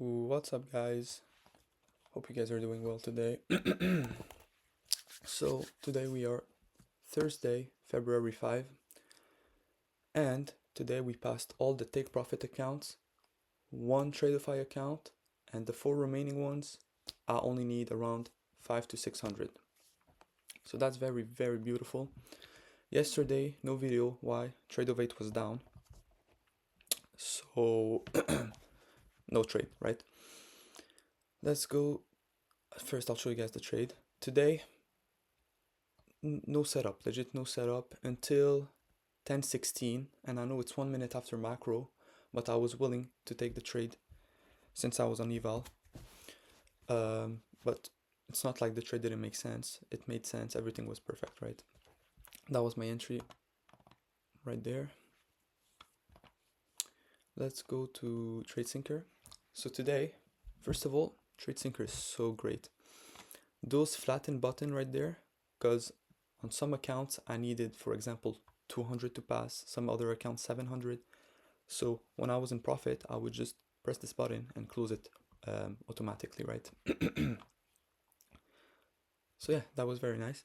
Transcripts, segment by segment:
What's up, guys? Hope you guys are doing well today. So, today we are Thursday, February 5, and today we passed all the take profit accounts, one Tradeify account, and the 4 remaining ones I only need around 5 to 600. So that's very, very beautiful. Yesterday, no video. Why? Tradeify was down. So, no trade, right? Let's go. First, I'll show you guys the trade. Today, no setup, legit no setup until 10:16, and I know it's 1 minute after macro, but I was willing to take the trade since I was on eval. But it's not like the trade didn't make sense. It made sense. Everything was perfect, right? That was my entry right there. Let's go to TradeSyncer. So today, first of all, TradeSyncer is so great. Those flattened button right there, because on some accounts I needed, for example, 200 to pass, some other accounts 700. So when I was in profit, I would just press this button and close it automatically, right? So yeah, that was very nice.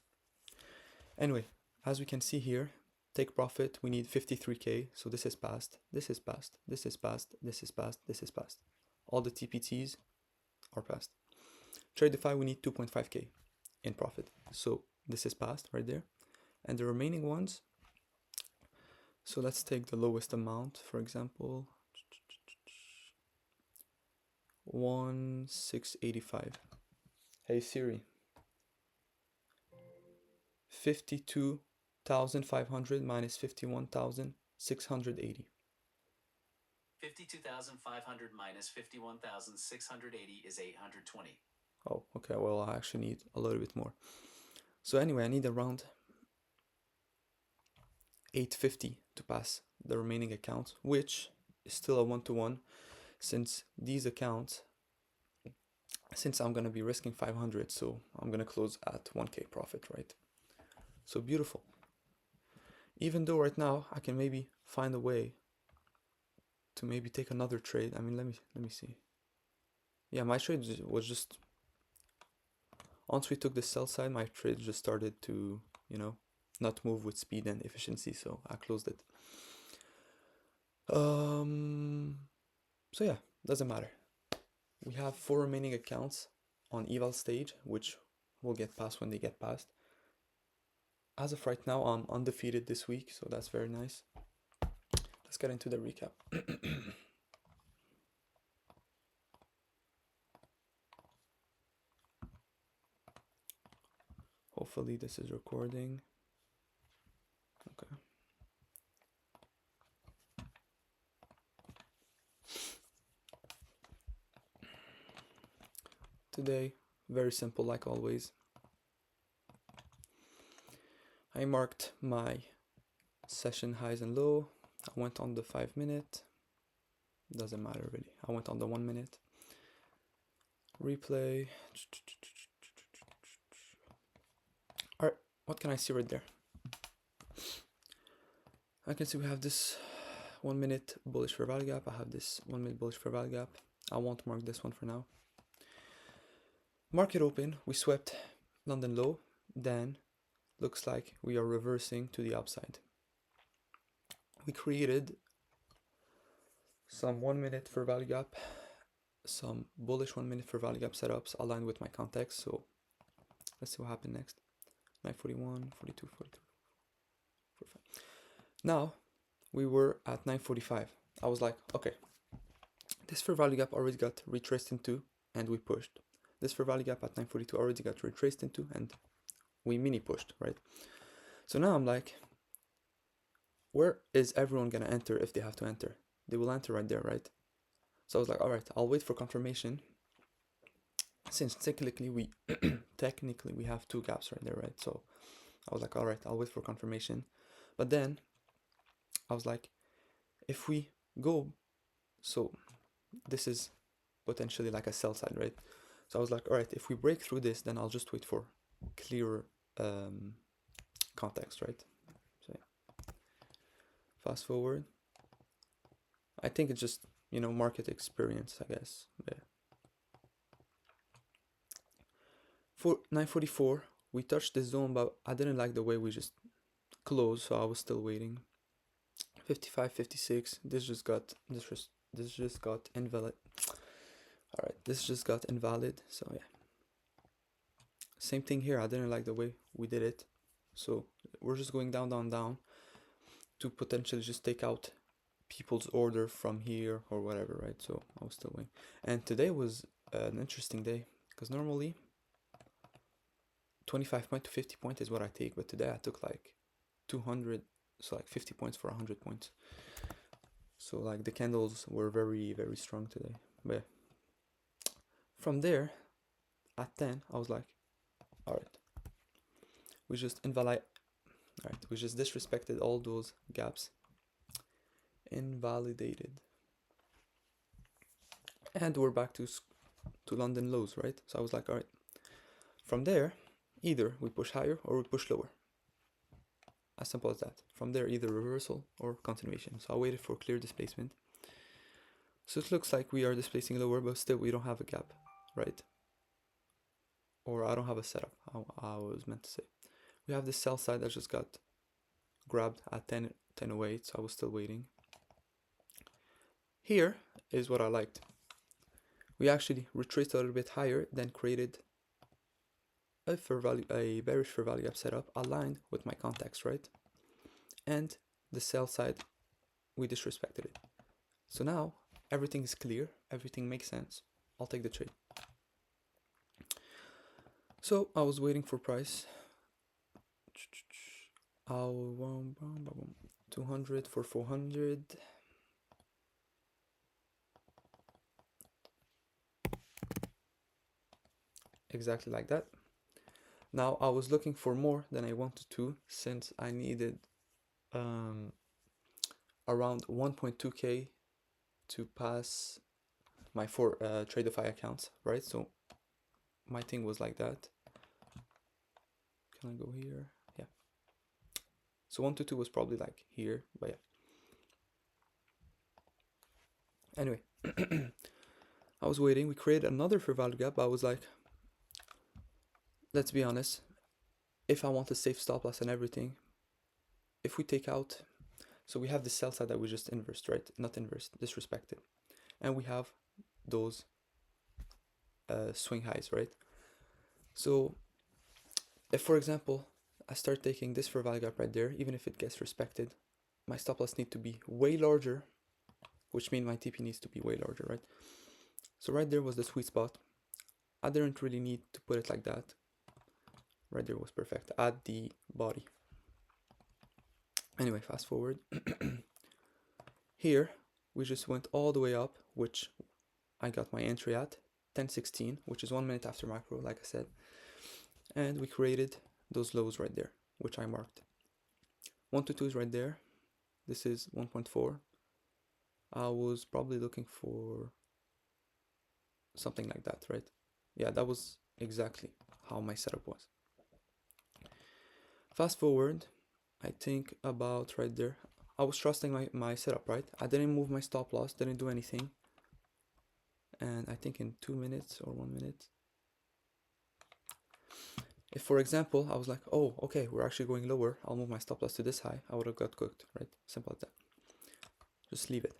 Anyway, as we can see here, take profit, we need 53k. So this is passed, this is passed, this is passed, this is passed, this is passed. All the TPTs are passed. Tradeify, we need 2.5k in profit. So this is passed right there. And the remaining ones, so let's take the lowest amount, for example, 1685. Hey Siri, 52,500 minus 51,680. 52,500 minus 51,680 is 820. Oh, okay, well, I actually need a little bit more. So anyway, I need around 850 to pass the remaining accounts, which is still a 1-to-1 since these accounts, since I'm gonna be risking 500, so I'm gonna close at 1k profit, right? So beautiful. Even though right now I can maybe find a way to maybe take another trade. I mean, let me see. Yeah, my trade was just, once we took the sell side, my trade just started to, not move with speed and efficiency, so I closed it. So yeah, doesn't matter. We have 4 remaining accounts on eval stage, which will get passed when they get passed. As of right now, I'm undefeated this week, so that's very nice. Let's get into the recap. Hopefully this is recording. Okay. Today, very simple like always. I marked my session highs and low. I went on the 5 minute. Doesn't matter really. I went on the 1 minute. Replay. Alright, what can I see right there? I can see we have this 1 minute bullish fair value gap. I have this 1 minute bullish fair value gap. I won't mark this one for now. Market open, we swept London low, then looks like we are reversing to the upside. We created some 1 minute fair value gap, some bullish 1 minute fair value gap setups aligned with my context. So let's see what happened next. 941, 42, 43, 45. Now we were at 945. I was like, okay, this fair value gap already got retraced into and we pushed. This fair value gap at 942 already got retraced into and we mini pushed, right? So now I'm like, where is everyone gonna enter if they have to enter? They will enter right there, right? So I was like, all right, I'll wait for confirmation. Since technically we have 2 gaps right there, right? So I was like, all right, I'll wait for confirmation. But then I was like, if we go, so this is potentially like a sell side, right? So I was like, all right, if we break through this, then I'll just wait for clearer context, right? So yeah. Fast forward. I think it's just you know, market experience, I guess. Yeah. For 944, we touched the zone, but I didn't like the way we just closed, so I was still waiting. 55, 56. This just got invalid. All right, this just got invalid. So yeah, same thing here. I didn't like the way we did it, so we're just going down, down, down to potentially just take out people's order from here or whatever, right? So I was still waiting, and today was an interesting day because normally 25 point to 50 point is what I take, but today I took like 200, so like 50 points for 100 points. So like the candles were very, very strong today. But yeah. From there, at 10, I was like, all right, we just we just disrespected all those gaps. Invalidated. And we're back to London lows, right? So I was like, all right. From there, either we push higher or we push lower. As simple as that. From there, either reversal or continuation. So I waited for clear displacement. So it looks like we are displacing lower, but still we don't have a gap, right? Or I don't have a setup, how I was meant to say. We have this sell side that just got grabbed at 10:08, so I was still waiting. Here is what I liked. We actually retraced a little bit higher, then created a bearish fair value gap setup aligned with my context, right? And the sell side, we disrespected it. So now everything is clear, everything makes sense. I'll take the trade. So I was waiting for price. 200 for 400. Exactly like that. Now I was looking for more than I wanted to, since I needed around 1.2k to pass my 4 Tradeify accounts, right? So my thing was like that. Can I go here? Yeah. So 1 to 2 was probably like here, but yeah. Anyway, I was waiting. We created another fair value gap. I was like, let's be honest. If I want a safe stop loss and everything, if we take out, so we have the sell side that we just inversed, right? Not inversed, disrespected, and we have those swing highs, right? So if, for example, I start taking this fair value gap right there, even if it gets respected, my stop loss need to be way larger, which means my TP needs to be way larger, right? So right there was the sweet spot. I didn't really need to put it like that. Right there was perfect at the body. Anyway, fast forward. Here, we just went all the way up, which I got my entry at 10:16, which is 1 minute after macro, like I said. And we created those lows right there, which I marked. 1 to 2 is right there. This is 1.4. I was probably looking for something like that, right? Yeah, that was exactly how my setup was. Fast forward, I think about right there. I was trusting my setup, right? I didn't move my stop loss, didn't do anything. And I think in 2 minutes or 1 minute, if, for example, I was like, oh, okay, we're actually going lower, I'll move my stop loss to this high, I would have got cooked, right? Simple as that. Just leave it.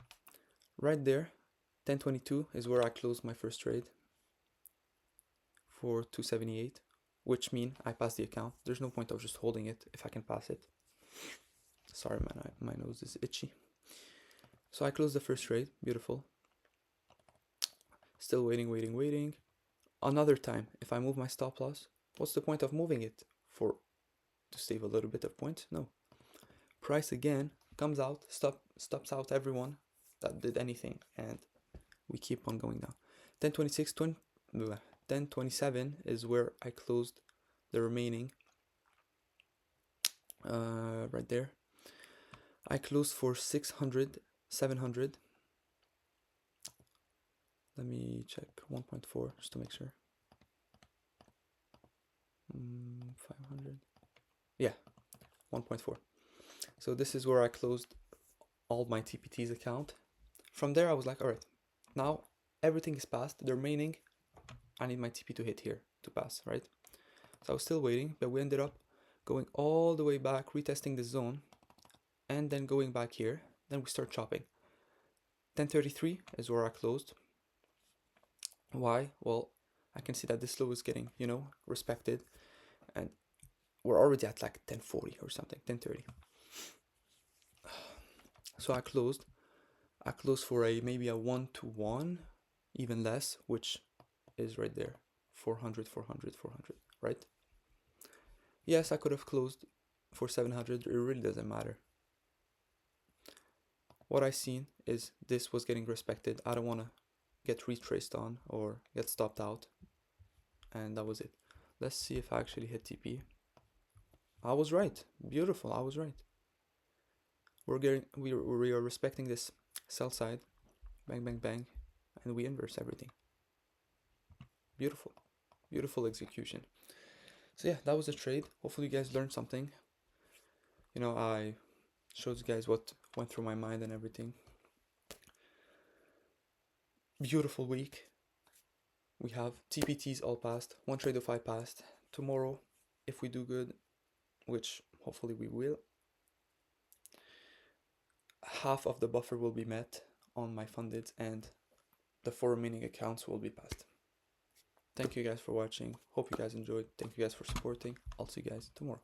Right there, 10:22 is where I closed my first trade for 278, which mean I passed the account. There's no point of just holding it if I can pass it. Sorry, my nose is itchy. So I closed the first trade, beautiful. Still waiting. Another time, if I move my stop loss, what's the point of moving it to save a little bit of points? No. Price again comes out, stops out everyone that did anything, and we keep on going down. 10:27 is where I closed the remaining. Right there. I closed for 600, 700. Let me check 1.4 just to make sure. 500. Yeah, 1.4. So this is where I closed all my TPT's account From there, I was like, all right, now everything is passed. The remaining, I need my TP to hit here to pass, right? So I was still waiting, but we ended up going all the way back, retesting the zone, and then going back here. Then we start chopping. 10:33 is where I closed. Why? Well, I can see that this low is getting, respected, and we're already at like 10:40 or something, 10:30. So I closed for maybe a 1-to-1, even less, which is right there, 400, 400, 400, right? Yes, I could have closed for 700, it really doesn't matter. What I seen is this was getting respected. I don't want to get retraced on or get stopped out, and that was it. Let's see if I actually hit TP. I was right. Beautiful, I was right. We are respecting this sell side, bang bang bang, and we inverse everything. Beautiful, beautiful execution. So yeah, that was the trade. Hopefully you guys learned something. I showed you guys what went through my mind and everything. Beautiful week. We have TPTs all passed, one Tradeify passed. Tomorrow, if we do good, which hopefully we will, half of the buffer will be met on my funded and the 4 remaining accounts will be passed. Thank you guys for watching. Hope you guys enjoyed. Thank you guys for supporting. I'll see you guys tomorrow.